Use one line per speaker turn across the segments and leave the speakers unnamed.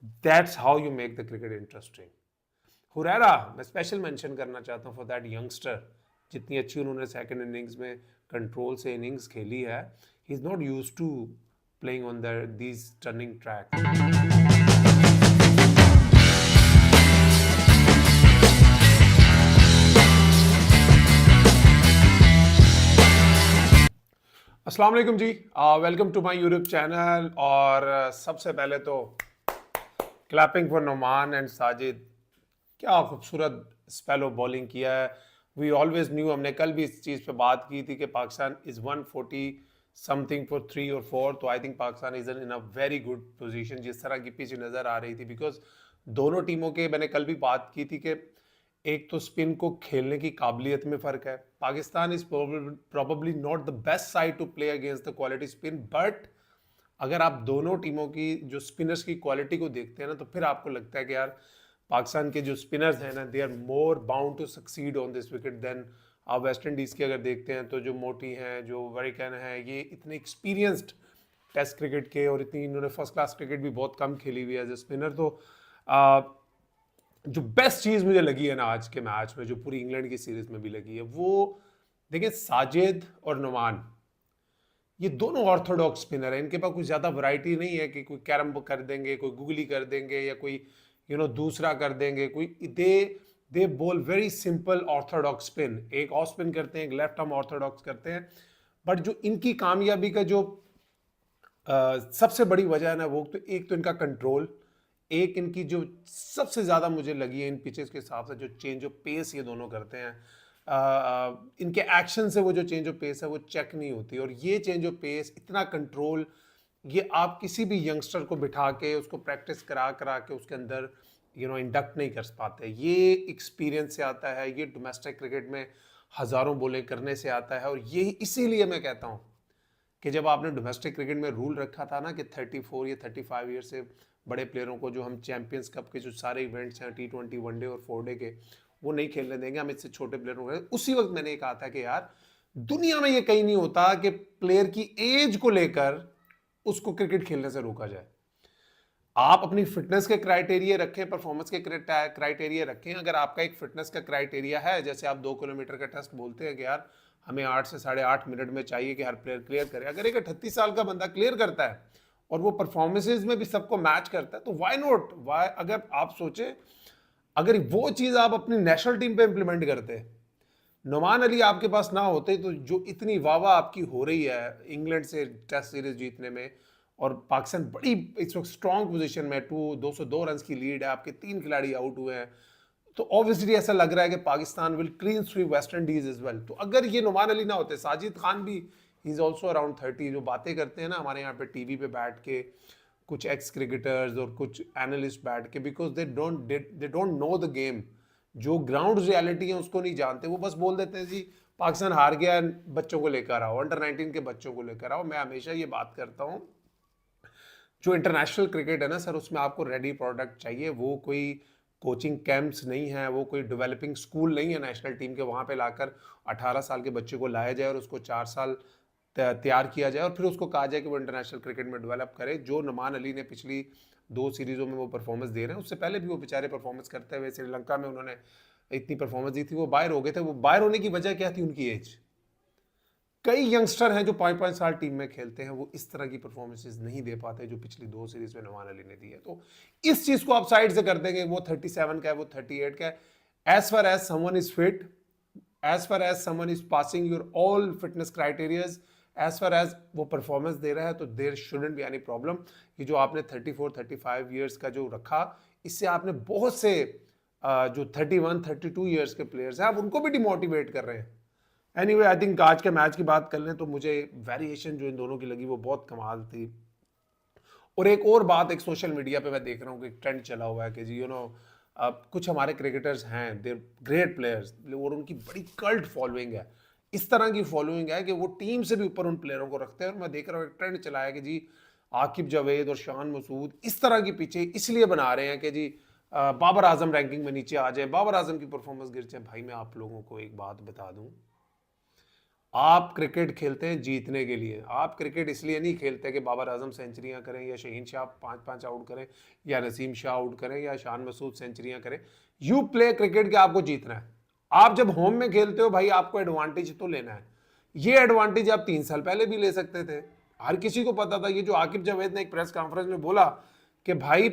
That's how you make the cricket interesting. Huraira मैं special mention करना चाहता हूँ फॉर दैट यंगस्टर, जितनी अच्छी उन्होंने सेकंड इनिंग्स में कंट्रोल से इनिंग्स खेली है। He is not used to playing on the these turning tracks. अस्सलाम वालेकुम जी, welcome to my YouTube channel. और सबसे पहले तो clapping for Noman and Sajid, क्या खूबसूरत स्पेलो बॉलिंग किया है। वी ऑलवेज न्यू, हमने कल भी इस चीज़ पे बात की थी कि पाकिस्तान इज़ 140 समथिंग फॉर 3 और 4, तो I think Pakistan is in a very good position जिस तरह की पिच नज़र आ रही थी। बिकॉज दोनों टीमों के, मैंने कल भी बात की थी कि एक तो स्पिन को खेलने की काबिलियत में फ़र्क है। Pakistan is probably not the best side to play against the quality spin, but अगर आप दोनों टीमों की जो स्पिनर्स की क्वालिटी को देखते हैं ना, तो फिर आपको लगता है कि यार पाकिस्तान के जो स्पिनर्स हैं ना, they are more bound to succeed on this wicket then आप वेस्ट इंडीज़ की अगर देखते हैं तो जो मोटी हैं, जो वरिकन हैं, ये इतने एक्सपीरियंस्ड टेस्ट क्रिकेट के और इतनी इन्होंने फर्स्ट क्लास क्रिकेट भी बहुत कम खेली हुई है एज ए स्पिनर। तो जो बेस्ट चीज़ मुझे लगी है ना आज के मैच में, जो पूरी इंग्लैंड की सीरीज में भी लगी है, वो देखिए साजिद और नुमान, ये दोनों ऑर्थोडॉक्स स्पिनर है। इनके पास कुछ ज़्यादा वैरायटी नहीं है कि कोई कैरम कर देंगे, कोई गुगली कर देंगे, या कोई दूसरा कर देंगे। कोई दे बोल वेरी सिंपल ऑर्थोडॉक्स स्पिन, एक ऑफ स्पिन करते हैं, एक लेफ्ट आर्म ऑर्थोडॉक्स करते हैं। बट जो इनकी कामयाबी का जो सबसे बड़ी वजह है ना, वो तो एक तो इनका कंट्रोल, एक इनकी जो सबसे ज़्यादा मुझे लगी है इन पिचेस के हिसाब से जो चेंज ऑफ पेस ये दोनों करते हैं। इनके एक्शन से वो जो चेंज ऑफ पेस है वो चेक नहीं होती, और ये चेंज ऑफ पेस, इतना कंट्रोल, ये आप किसी भी यंगस्टर को बिठा के उसको प्रैक्टिस करा करा के उसके अंदर इंडक्ट नहीं कर पाते। ये एक्सपीरियंस से आता है, ये डोमेस्टिक क्रिकेट में हज़ारों बॉलें करने से आता है। और ये इसीलिए मैं कहता हूँ कि जब आपने डोमेस्टिक क्रिकेट में रूल रखा था ना कि 34 या 35 ईयर से बड़े प्लेयरों को, जो हम चैंपियंस कप के जो सारे इवेंट्स हैं T20 वनडे और 4 डे के, वो नहीं खेलने देंगे, हम इससे छोटे प्लेयरों को, उसी वक्त मैंने कहा था कि यार दुनिया में ये कहीं नहीं होता कि प्लेयर की एज को लेकर उसको क्रिकेट खेलने से रोका जाए। आप अपनी फिटनेस के क्राइटेरिया रखें, परफॉर्मेंस के क्राइटेरिया रखें। अगर आपका एक फिटनेस का क्राइटेरिया है, जैसे आप 2 किलोमीटर का टेस्ट बोलते हैं कि यार हमें 8 से 8.5 मिनट में चाहिए कि हर प्लेयर क्लियर करे, अगर एक 38 साल का बंदा क्लियर करता है और वो परफॉर्मेंसेज में भी सबको मैच करता है, तो वाई नॉट, वाई, अगर आप सोचे, अगर वो चीज़ आप अपनी नेशनल टीम पे इंप्लीमेंट करते, नुमान अली आपके पास ना होते, तो जो इतनी वाह आपकी हो रही है इंग्लैंड से टेस्ट सीरीज जीतने में, और पाकिस्तान बड़ी इस वक्त स्ट्रॉन्ग पोजीशन में 202 रन की लीड है, आपके 3 खिलाड़ी आउट हुए हैं, तो ऑब्वियसली ऐसा लग रहा है कि Pakistan will clean sweep West Indies is well. तो अगर ये नुमान अली ना होते, साजिद खान भी ही इज ऑल्सो अराउंड 30, जो बातें करते हैं ना हमारे यहाँ पे टीवी पे बैठ के कुछ एक्स क्रिकेटर्स और कुछ एनालिस्ट बैठ के, because they don't know the game, जो ग्राउंड रियलिटी है उसको नहीं जानते। वो बस बोल देते हैं जी पाकिस्तान हार गया, बच्चों को लेकर आओ, अंडर 19 के बच्चों को लेकर आओ। मैं हमेशा ये बात करता हूँ, जो इंटरनेशनल क्रिकेट है ना सर, उसमें आपको रेडी प्रोडक्ट चाहिए। वो कोई कोचिंग कैंप्स नहीं है, वो कोई डेवलपिंग स्कूल नहीं है नेशनल टीम के, वहाँ पे लाकर 18 साल के बच्चे को लाया जाए और उसको 4 साल तैयार किया जाए और फिर उसको कहा जाए कि वो इंटरनेशनल क्रिकेट में डेवलप करे। जो नुमान अली ने पिछली 2 सीरीज़ों में वो परफॉर्मेंस दे रहे हैं, उससे पहले भी वो बेचारे परफॉर्मेंस करते हुए श्रीलंका में उन्होंने इतनी परफॉर्मेंस दी थी, वो बाहर हो गए थे। वो बाहर होने की वजह क्या थी? उनकी एज। कई यंगस्टर हैं जो 5-5 साल टीम में खेलते हैं, वो इस तरह की परफॉर्मेंसेज नहीं दे पाते जो पिछली 2 सीरीज में नवान अली ने दी है। तो इस चीज को आप साइड से कर देंगे, वो 37 का है, वो 38 का है। As far as someone is fit, as far as someone is passing your all fitness criterias, as far as वो परफॉर्मेंस दे रहा है, तो there shouldn't be any problem. ये जो आपने 34-35 ईयर्स का जो रखा, इससे आपने बहुत से जो 31-32 ईयर्स के प्लेयर्स हैं, आप उनको भी डिमोटिवेट कर रहे हैं। एनीवे, आई थिंक आज के मैच की बात कर लें तो मुझे वेरिएशन जो इन दोनों की लगी वो बहुत कमाल थी। और एक और बात, एक सोशल मीडिया पे मैं देख रहा हूँ कि ट्रेंड चला हुआ है कि जी कुछ हमारे क्रिकेटर्स हैं, देर ग्रेट प्लेयर्स, और उनकी बड़ी कल्ट फॉलोइंग है। इस तरह की फॉलोइंग है कि वो टीम से भी ऊपर उन प्लेयरों को रखते हैं। और मैं देख रहा हूँ एक ट्रेंड चला है कि जी आकिब जावेद और शान मसूद इस तरह की पीछे इसलिए बना रहे हैं कि जी बाबर आजम रैंकिंग में नीचे आ जाए, बाबर आजम की परफॉर्मेंस गिर जाए। भाई मैं आप लोगों को एक बात बता दूं, आप क्रिकेट खेलते हैं जीतने के लिए, आप क्रिकेट इसलिए नहीं खेलते कि बाबर आजम सेंचुरियां करें या शहीन शाह 5-5 आउट करें या नसीम शाह आउट करें या शान मसूद सेंचुरियां करें। यू प्ले क्रिकेट के आपको जीतना है। आप जब होम में खेलते हो भाई आपको एडवांटेज तो लेना है। ये एडवांटेज आप 3 साल पहले भी ले सकते थे। हर किसी को पता था। ये जो आकिब जावेद ने एक प्रेस कॉन्फ्रेंस में बोला कि भाई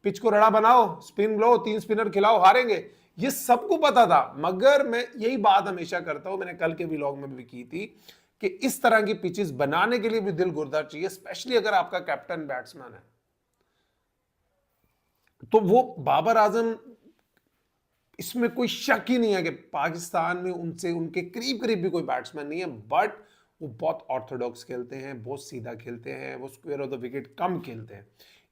पिच को रड़ा बनाओ, स्पिन लो, 3 स्पिनर खिलाओ, हारेंगे, ये सबको पता था। मगर मैं यही बात हमेशा करता हूं, मैंने कल के व्लॉग में भी की थी कि इस तरह की पिचेस बनाने के लिए भी दिल गुर्दा चाहिए, स्पेशली अगर आपका कैप्टन बैट्समैन है। तो वो बाबर आजम, इसमें कोई शक ही नहीं है कि पाकिस्तान में उनसे उनके करीब करीब भी कोई बैट्समैन नहीं है। बट वो बहुत ऑर्थोडॉक्स खेलते हैं, बहुत सीधा खेलते हैं, वो स्क्वायर ऑफ द विकेट कम खेलते हैं।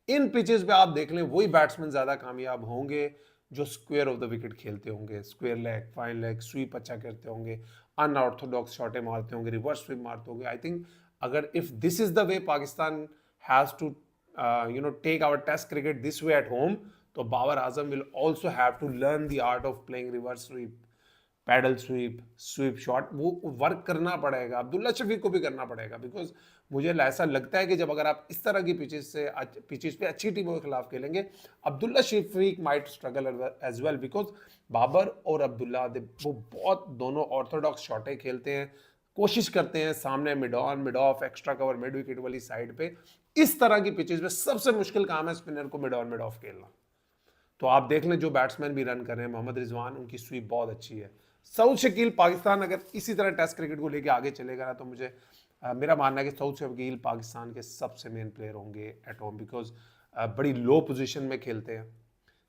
इन पिचेस पे आप देख लें वही बैट्समैन ज्यादा कामयाब होंगे जो स्क्वायर ऑफ द विकेट खेलते होंगे, square leg, fine leg, sweep अच्छा करते होंगे, अनऑर्थोडॉक्स शॉटें मारते होंगे, रिवर्स स्वीप मारते होंगे। आई थिंक अगर if this is the way Pakistan has to take our test cricket this way at home, तो Babar Azam will also have to learn the art of playing reverse sweep, paddle sweep, sweep shot, वो work करना पड़ेगा। अब्दुल्ला शफीक को भी करना पड़ेगा। Because मुझे ऐसा लगता है कि जब अगर आप इस तरह की पिचेस पे अच्छी टीमों के खिलाफ खेलेंगे, Abdullah Shafique might struggle as well. Because Babar और अब्दुल्ला वो बहुत दोनों ऑर्थोडॉक्स शॉटें खेलते हैं, कोशिश करते हैं सामने mid on, mid of, extra cover, mid wicket वाली साइड पे। इस तरह की पिचेस में सबसे मुश्किल काम है स्पिनर को मिड ऑन, मिड ऑफ खेलना। तो आप देख लें जो बैट्समैन भी रन कर रहे हैं, मोहम्मद रिजवान, उनकी स्वीप बहुत अच्छी है। सऊद शकील, पाकिस्तान अगर इसी तरह टेस्ट क्रिकेट को लेकर आगे चलेगा ना, तो मुझे मेरा मानना है कि सऊद शकील पाकिस्तान के सबसे मेन प्लेयर होंगे एट होम। बिकॉज बड़ी लो पोजीशन में खेलते हैं,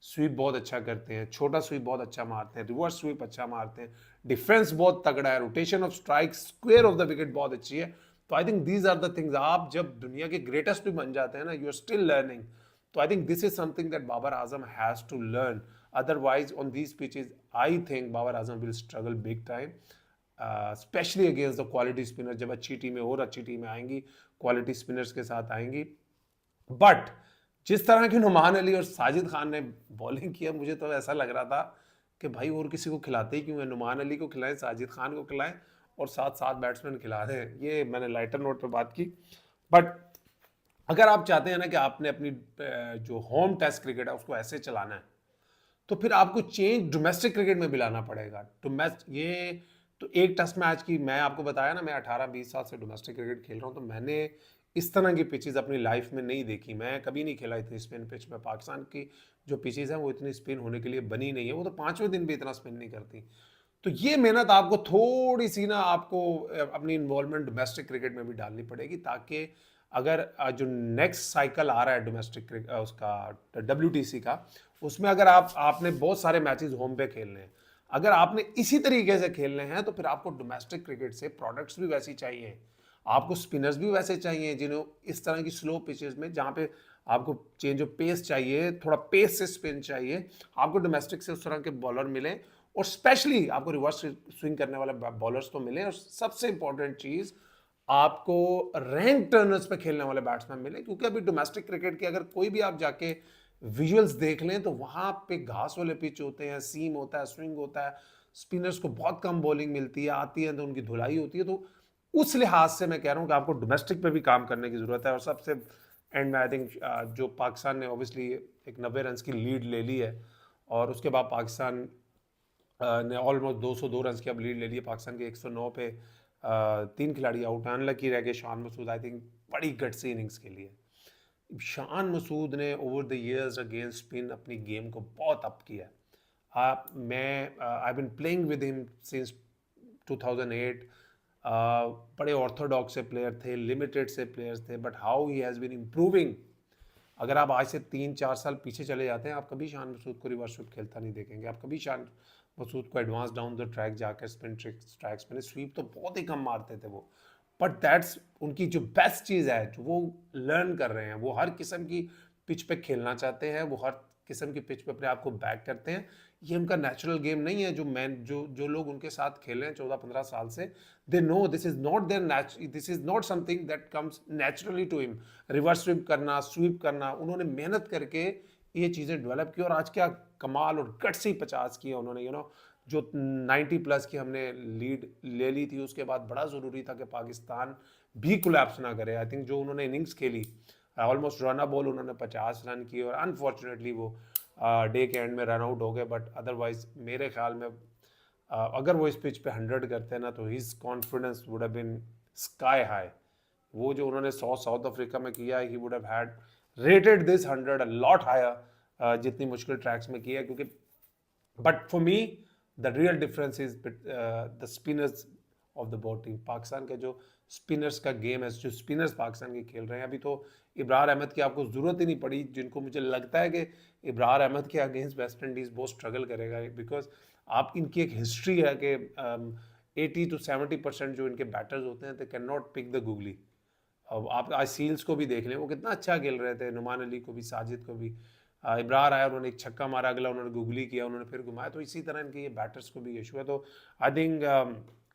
स्वीप बहुत अच्छा करते हैं, छोटा स्वीप बहुत अच्छा मारते हैं, रिवर्स स्वीप अच्छा मारते हैं, डिफेंस बहुत तगड़ा है, rotation of strike, square of the wicket बहुत अच्छी है। तो I think these are the things. आप जब दुनिया के ग्रेटेस्ट भी बन जाते हैं ना, यू आर स्टिल लर्निंग। तो I think this is something that Babar Azam has to learn. Otherwise, on these pitches, I think Babar Azam will struggle big time, especially against the quality spinner. जब अच्छी टीमें और अच्छी टीमें आएंगी, क्वालिटी स्पिनर्स के साथ आएंगी। बट जिस तरह की नुमान अली और साजिद खान ने बॉलिंग किया, मुझे तो ऐसा लग रहा था कि भाई और किसी को खिलाते ही क्यों है, नुमान अली को खिलाएं, साजिद खान को खिलाएं और साथ साथ बैट्समैन खिला दें। ये मैंने लाइटर नोट पे बात की। बट अगर आप चाहते हैं ना कि आपने अपनी जो होम टेस्ट क्रिकेट है उसको ऐसे चलाना है, तो फिर आपको चेंज डोमेस्टिक क्रिकेट में भी लाना पड़ेगा। ये तो एक टेस्ट मैच की, मैं आपको बताया ना, मैं 18-20 साल से डोमेस्टिक क्रिकेट खेल रहा हूँ, तो मैंने इस तरह की पिचेस अपनी लाइफ में नहीं देखी। मैं कभी नहीं खेला इतनी स्पिन पिच में। पाकिस्तान की जो पिचेस हैं वो इतनी स्पिन होने के लिए बनी नहीं है, वो तो 5वें दिन भी इतना स्पिन नहीं करती। तो ये मेहनत आपको थोड़ी सी ना, आपको अपनी इन्वॉल्वमेंट डोमेस्टिक क्रिकेट में भी डालनी पड़ेगी, ताकि अगर जो नेक्स्ट साइकिल आ रहा है डोमेस्टिक उसका WTC का, उसमें अगर आपने बहुत सारे मैचेस होम पे खेलने हैं, अगर आपने इसी तरीके से खेलने हैं, तो फिर आपको डोमेस्टिक क्रिकेट से प्रोडक्ट्स भी वैसी चाहिए, आपको स्पिनर्स भी वैसे चाहिए जिन्हें इस तरह की स्लो पिचेस में, जहाँ पे आपको चेंज ऑफ पेस चाहिए, थोड़ा पेस से स्पिन चाहिए, आपको डोमेस्टिक से उस तरह के बॉलर मिले, और स्पेशली आपको रिवर्स स्विंग करने वाले बॉलर्स तो मिले, और सबसे इंपॉर्टेंट चीज आपको रैंक टर्नर्स पे खेलने वाले बैट्समैन मिले। क्योंकि अभी डोमेस्टिक क्रिकेट की अगर कोई भी आप जाके विजुअल्स देख लें, तो वहां पे घास वाले पिच होते हैं, सीम होता है, स्विंग होता है, स्पिनर्स को बहुत कम बॉलिंग मिलती है, आती है तो उनकी धुलाई होती है। तो उस लिहाज से मैं कह रहा हूं कि आपको डोमेस्टिक पे भी काम करने की जरूरत है। और सबसे एंड में आई थिंक जो पाकिस्तान ने ऑब्वियसली एक 90 रन की लीड ले ली है, और उसके बाद पाकिस्तान ने ऑलमोस्ट 202 रन की अब लीड ले ली है। पाकिस्तान के 109 पे 3 खिलाड़ी आउट हैं, अनलकी रह गए शान मसूद। आई थिंक बड़ी गट्सी इनिंग्स के लिए शान मसूद ने over the years against spin अपनी गेम को बहुत अप किया। I been playing with him since 2008। बड़े ऑर्थोडॉक्स से प्लेयर थे, लिमिटेड से प्लेयर्स थे, but how he has been improving. अगर आप आज से 3-4 साल पीछे चले जाते हैं, आप कभी शान मसूद को रिवर्स स्वीप खेलता नहीं देखेंगे। आप कभी शान मसूद को एडवांस डाउन द ट्रैक जाकर स्पिन ट्रैक्स में स्वीप तो बहुत ही कम मारते थे वो। बट दैट्स उनकी जो बेस्ट चीज़ है, जो वो लर्न कर रहे हैं, वो हर किस्म की पिच पे खेलना चाहते हैं, वो हर किस्म की पिच पे अपने आप को बैक करते हैं। ये उनका नेचुरल गेम नहीं है। जो लोग उनके साथ खेल रहे हैं 14-15 साल से, they know this is not there this is not something that comes naturally to him. Reverse sweep करना, स्वीप करना, उन्होंने मेहनत करके ये चीज़ें डेवलप की, और आज क्या कमाल और गट्सी 50 किया उन्होंने। जो 90 प्लस की हमने लीड ले ली थी, उसके बाद बड़ा ज़रूरी था कि पाकिस्तान भी कोलैप्स ना करे। आई थिंक जो उन्होंने इनिंग्स खेली, ऑलमोस्ट रन अ बॉल उन्होंने 50 रन किए और अनफॉर्चुनेटली वो डे के एंड में रन आउट हो गए। बट अदरवाइज मेरे ख्याल में अगर वो इस पिच पे 100 करते हैं ना, तो his confidence would have been sky high. वो जो उन्होंने साउथ अफ्रीका में किया है, he would have had rated this 100 a lot higher, जितनी मुश्किल ट्रैक्स में किया है। क्योंकि but for me the real difference is the spinners of the batting. Pakistan के जो स्पिनर्स का गेम है, जो स्पिनर्स पाकिस्तान के खेल रहे हैं, अभी तो इब्रार अहमद की आपको ज़रूरत ही नहीं पड़ी, जिनको मुझे लगता है कि इब्रार अहमद के अगेंस्ट वेस्ट इंडीज़ बहुत स्ट्रगल करेगा। बिकॉज आप इनकी एक हिस्ट्री है कि 80 to 70% जो इनके बैटर्स होते हैं, they can not pick the googly. अब आप आज सील्स को भी देख लें, वो कितना अच्छा खेल रहे थे, नुमान अली को भी, साजिद को भी। इब्रार आया, उन्होंने एक छक्का मारा, अगला उन्होंने गूगली किया, उन्होंने फिर घुमाया। तो इसी तरह इनके ये बैटर्स को भी इशू है। तो I think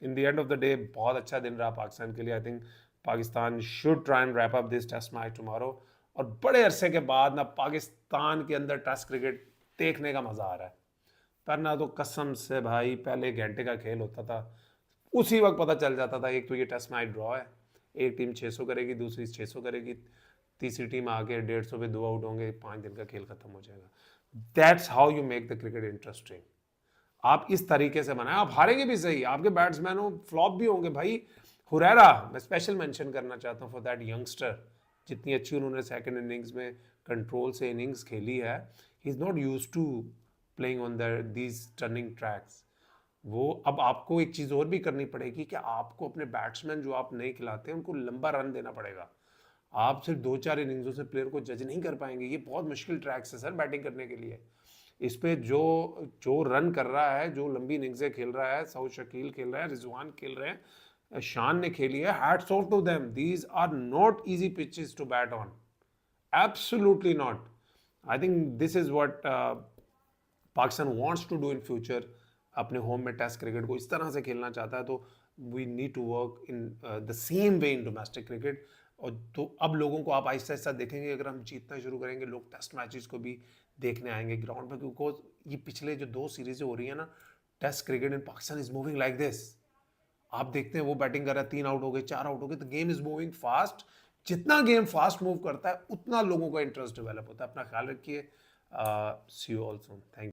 in the end of the day बहुत अच्छा दिन रहा पाकिस्तान के लिए। I think Pakistan should try and wrap up this test match tomorrow. और बड़े अरसे के बाद ना पाकिस्तान के अंदर टेस्ट क्रिकेट देखने का मज़ा आ रहा है। वरना तो कसम से भाई पहले घंटे का खेल होता था, उसी वक्त पता चल जाता था एक तो ये टेस्ट मैच ड्रॉ है, एक टीम 600 करेगी, दूसरी 600 करेगी, तीसरी टीम आके 150 पे 2 आउट होंगे, 5 दिन का खेल खत्म हो जाएगा। That's how you make the cricket interesting. आप इस तरीके से बनाए, आप हारेंगे भी सही, आपके बैट्समैन हो फ्लॉप भी होंगे भाई। हुरैरा मैं स्पेशल मेंशन करना चाहता हूँ फॉर दैट यंगस्टर। जितनी अच्छी उन्होंने सेकंड इनिंग्स में कंट्रोल से इनिंग्स खेली है, he is not used to playing on these turning tracks. वो अब आपको एक चीज़ और भी करनी पड़ेगी कि आपको अपने बैट्समैन जो आप नहीं खिलाते उनको लंबा रन देना पड़ेगा। आप सिर्फ 2-4 इनिंग्सों से प्लेयर को जज नहीं कर पाएंगे। ये बहुत मुश्किल ट्रैक्स है सर बैटिंग करने के लिए। इस पे जो जो रन कर रहा है, जो लंबी इनिंग्सें खेल रहा है, सऊद शकील खेल रहा है, रिजवान खेल रहे हैं, शान ने खेली है, hats off to them. These are not easy pitches to bat on, absolutely not. I think this is what Pakistan wants to do in future. अपने होम में टेस्ट क्रिकेट को इस तरह से खेलना चाहता है, तो we need to work in the same way in domestic cricket. और तो अब लोगों को आप आहिस्ता आहिस्ता देखेंगे, अगर हम जीतना शुरू करेंगे, लोग टेस्ट मैचेस को भी देखने आएंगे ग्राउंड पर। क्योंकि ये पिछले जो 2 सीरीजें हो रही है ना, test cricket in Pakistan is moving like this. आप देखते हैं वो बैटिंग कर रहा है, 3 आउट हो गए, 4 आउट हो गए, तो गेम इज मूविंग फास्ट। जितना गेम फास्ट मूव करता है, उतना लोगों का इंटरेस्ट डेवलप होता है। अपना ख्याल रखिए। सी यू ऑल सून। थैंक